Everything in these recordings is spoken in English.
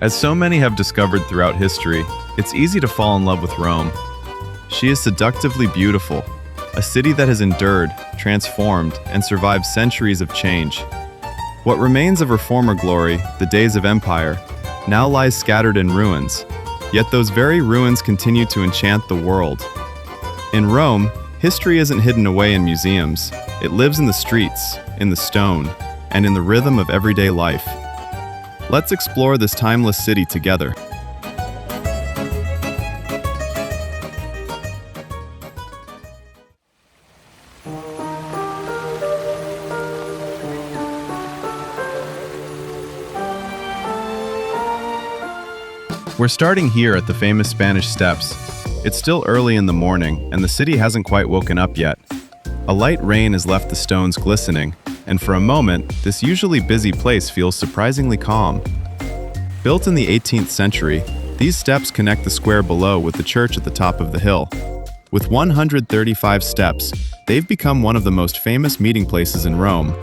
As so many have discovered throughout history, it's easy to fall in love with Rome. She is seductively beautiful, a city that has endured, transformed, and survived centuries of change. What remains of her former glory, the days of empire, now lies scattered in ruins, yet those very ruins continue to enchant the world. In Rome, history isn't hidden away in museums. It lives in the streets, in the stone, and in the rhythm of everyday life. Let's explore this timeless city together. We're starting here at the famous Spanish Steps. It's still early in the morning, and the city hasn't quite woken up yet. A light rain has left the stones glistening, and for a moment, this usually busy place feels surprisingly calm. Built in the 18th century, these steps connect the square below with the church at the top of the hill. With 135 steps, they've become one of the most famous meeting places in Rome.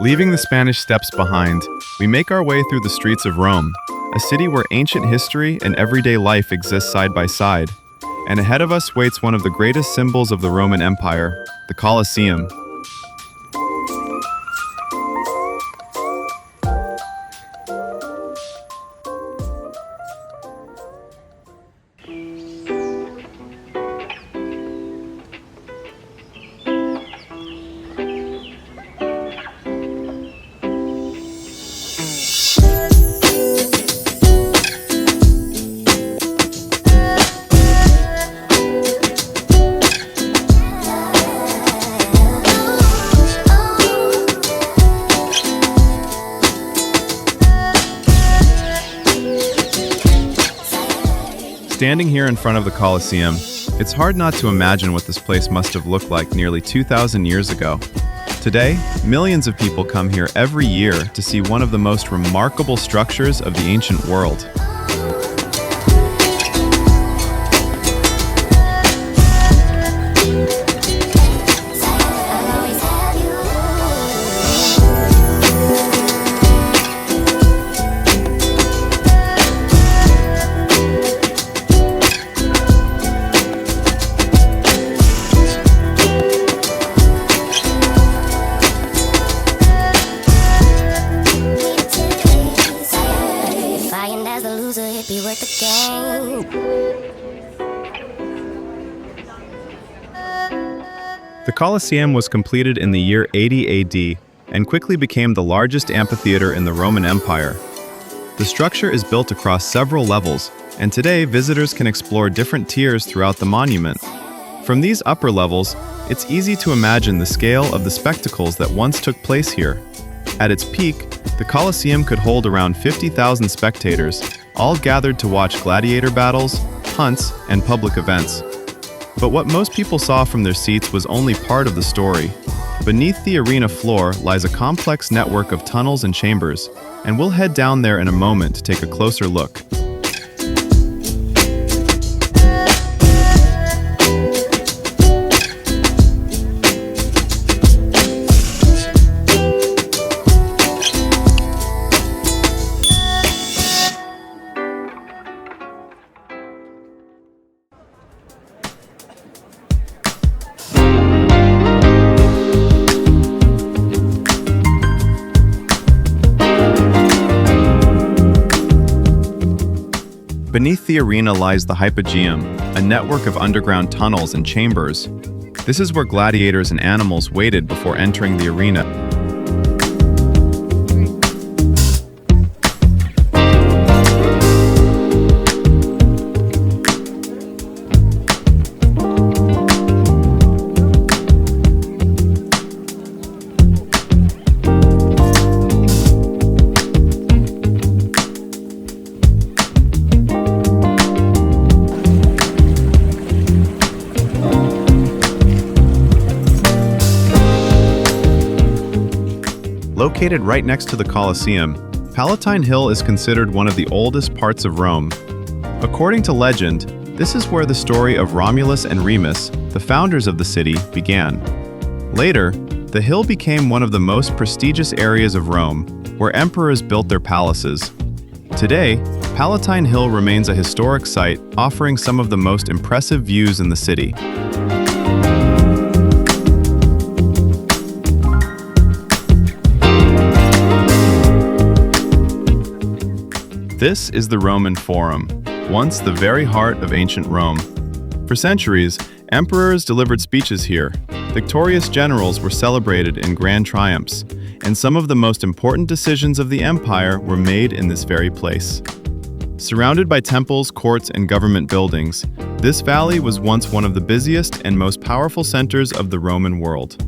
Leaving the Spanish Steps behind, we make our way through the streets of Rome, a city where ancient history and everyday life exist side by side. And ahead of us waits one of the greatest symbols of the Roman Empire, the Colosseum. Standing here in front of the Colosseum, it's hard not to imagine what this place must have looked like nearly 2,000 years ago. Today, millions of people come here every year to see one of the most remarkable structures of the ancient world. The Colosseum was completed in the year 80 AD and quickly became the largest amphitheater in the Roman Empire. The structure is built across several levels, and today visitors can explore different tiers throughout the monument. From these upper levels, it's easy to imagine the scale of the spectacles that once took place here. At its peak, the Colosseum could hold around 50,000 spectators, all gathered to watch gladiator battles, hunts, and public events. But what most people saw from their seats was only part of the story. Beneath the arena floor lies a complex network of tunnels and chambers, and we'll head down there in a moment to take a closer look. Beneath the arena lies the Hypogeum, a network of underground tunnels and chambers. This is where gladiators and animals waited before entering the arena. Located right next to the Colosseum, Palatine Hill is considered one of the oldest parts of Rome. According to legend, this is where the story of Romulus and Remus, the founders of the city, began. Later, the hill became one of the most prestigious areas of Rome, where emperors built their palaces. Today, Palatine Hill remains a historic site, offering some of the most impressive views in the city. This is the Roman Forum, once the very heart of ancient Rome. For centuries, emperors delivered speeches here, victorious generals were celebrated in grand triumphs, and some of the most important decisions of the empire were made in this very place. Surrounded by temples, courts, and government buildings, this valley was once one of the busiest and most powerful centers of the Roman world.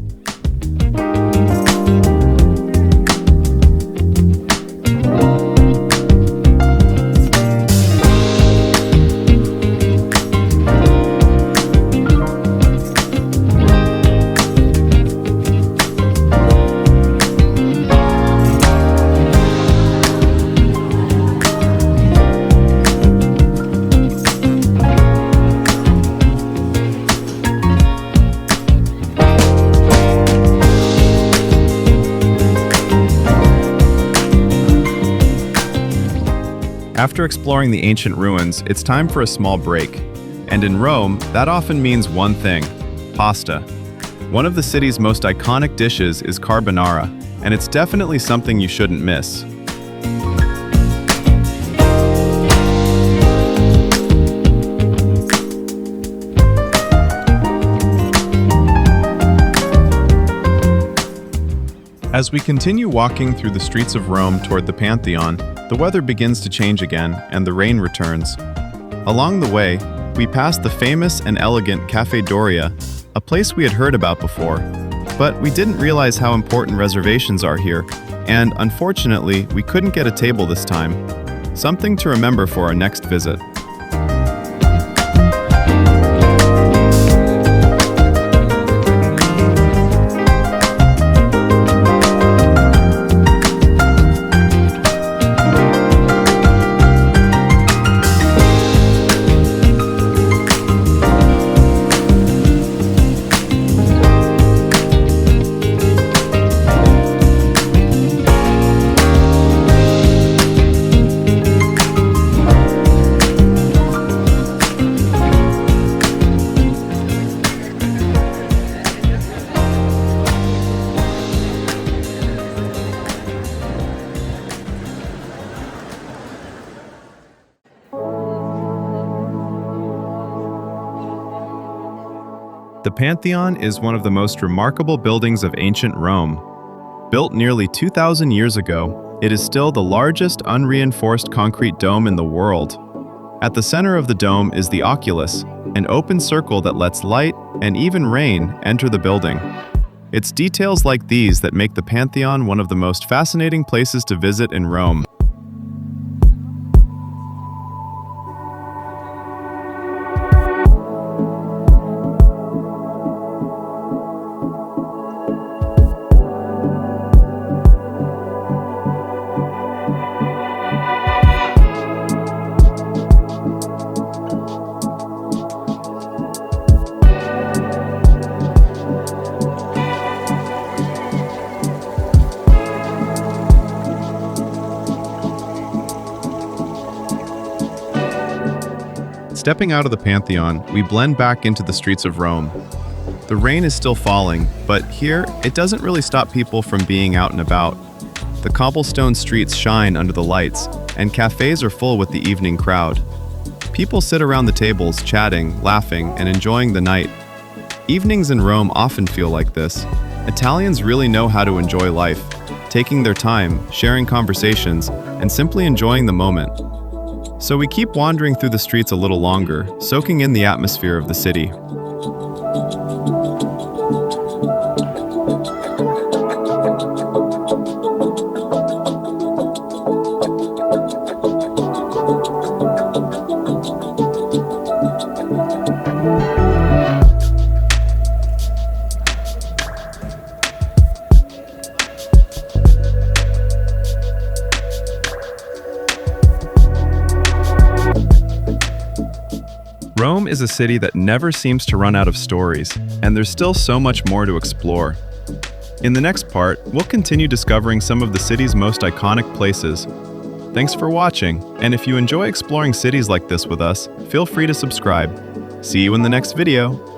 After exploring the ancient ruins, it's time for a small break. And in Rome, that often means one thing: pasta. One of the city's most iconic dishes is carbonara, and it's definitely something you shouldn't miss. As we continue walking through the streets of Rome toward the Pantheon, the weather begins to change again, and the rain returns. Along the way, we pass the famous and elegant Café Doria, a place we had heard about before, but we didn't realize how important reservations are here, and unfortunately, we couldn't get a table this time. Something to remember for our next visit. The Pantheon is one of the most remarkable buildings of ancient Rome. Built nearly 2,000 years ago, it is still the largest unreinforced concrete dome in the world. At the center of the dome is the oculus, an open circle that lets light and even rain enter the building. It's details like these that make the Pantheon one of the most fascinating places to visit in Rome. Stepping out of the Pantheon, we blend back into the streets of Rome. The rain is still falling, but here, it doesn't really stop people from being out and about. The cobblestone streets shine under the lights, and cafes are full with the evening crowd. People sit around the tables, chatting, laughing, and enjoying the night. Evenings in Rome often feel like this. Italians really know how to enjoy life, taking their time, sharing conversations, and simply enjoying the moment. So we keep wandering through the streets a little longer, soaking in the atmosphere of the city. Rome is a city that never seems to run out of stories, and there's still so much more to explore. In the next part, we'll continue discovering some of the city's most iconic places. Thanks for watching, and if you enjoy exploring cities like this with us, feel free to subscribe. See you in the next video!